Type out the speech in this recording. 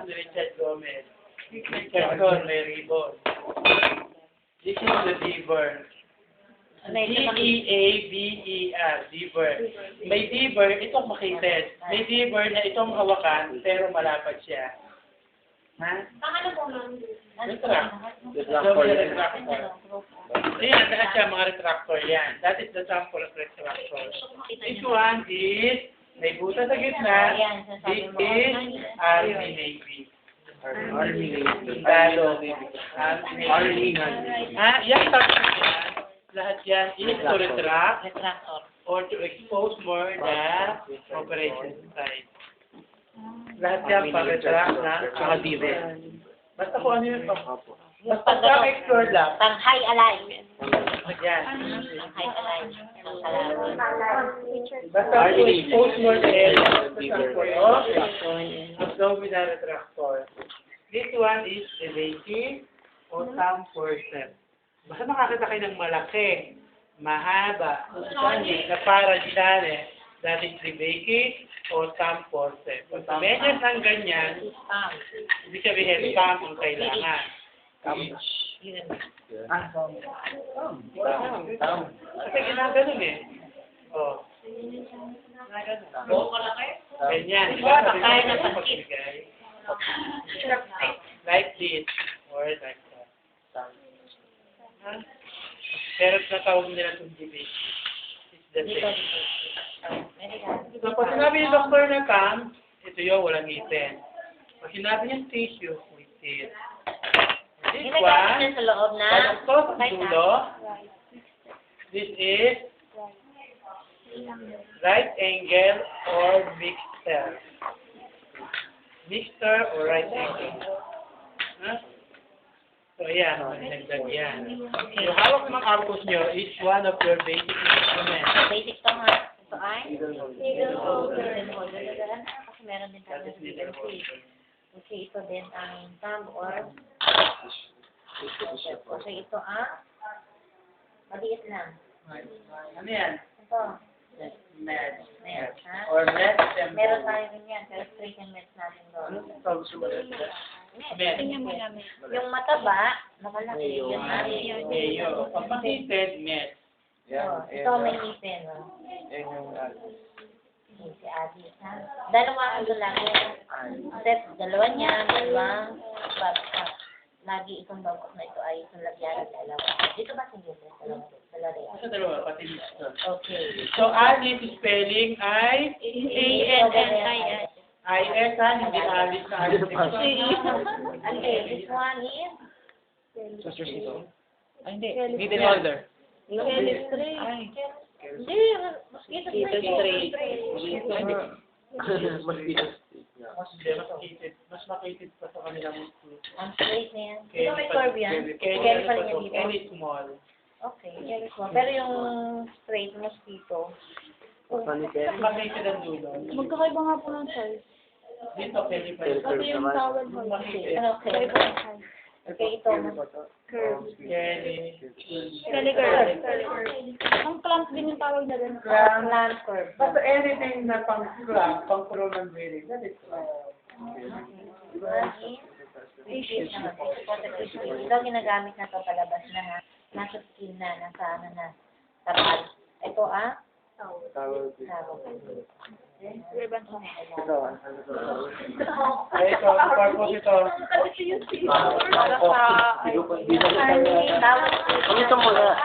ni Richard Gomez. Richard may ribbon. This is the beaver. D-E-A-V-E-R, beaver. May beaver, itong makited. May beaver na itong hawakan, pero malapad siya. Ha? Ano po, ma'am? Retractor. Ayan, lahat siya mga retractor yan. That is the sample of retractor. This one is, may buta sa gitna. This is Army Navy. Army Navy. Talo. Army Navy. Yan, lahat yan is to retract or to expose more the operation site. Lahat yan pa-retract na Saka basta kung ano yun. Basta pag-explore lang. Tanghay alay. Yan. Tanghay alay. Basta to expose more the area. Abdominal retractor. This one is the Reiki o thumb forceps. Basta makakita kayo ng malaki, mahaba, na para dyan that is the Reiki o thumb forceps. Pag medyas ng ganyan, ibig sabihin, thumb ang kailangan. Kasi ginaganon Oh. Ganyan. Kaya na pansit. Like this or like that. Pero natawag nila itong debate. It's the same. So, pag sinabi ni doktor na thumb, ito yun, walang ngipin. Pag sinabi niya tissue, with teeth. This one, sa loob na. pagkos ang dulo, this is right angle or mixture. Mixture or right angle. Huh? So, ayan, nagdag yan. Yung hawak ng arcos nyo is one of your basic instruments. Basic to nga. Ito ay? Needle holder. Kasi meron din tayo sa DNC. Kasi ito din ang thumb or kasi ito maliit lang. Ano yan? Ito. Med. Med, ha? Or med. Meron tayo rin yan. Pero straight and med natin doon. Ano tawag sa med? Med. Yung mataba, nakalaki. Yun Mayo. Pag makitid, med. Ito may ngipin. Si Adi, ha? Dalawa ang dulagi. Step, dalawa niya, dalawang babak. Lagi itong babak na ito ay itong lagyan ng dalawa. Dito ba si Jose? Dalawa. Sa dalawa, pati dito. Okay. So, Alice spelling ay A-N-N-I-S. I-S, ha? Hindi Alice na Alice. Okay, this one is? Needle holder. Hindi, mosquito straight. Mas makitid pa sa kanilang Ang straight na yan. Ito may curve yan. Kelly pa rin yan dito. Kelly small. Okay, Kelly small. Pero yung straight mosquito. Makitid ang dulo. Magkakaiba nga po ng size. Dito, Kelly pa rin. Kasi yung towel mo. Makitid. Okay. Okay, ito. Curve. Kelly. Kelly curve. Ang clamp din yung tawag na doon. Land curve. Basta anything na pang-clamp, pang-pro ng breathing, that is Ito ginagamit na ito palabas na ha. Nasa skin na, nasa ano na. Tapal. Ito tawag. Ribbon. Ay, ito, purpose ito. Para sa... Tawag. Ano ito muna?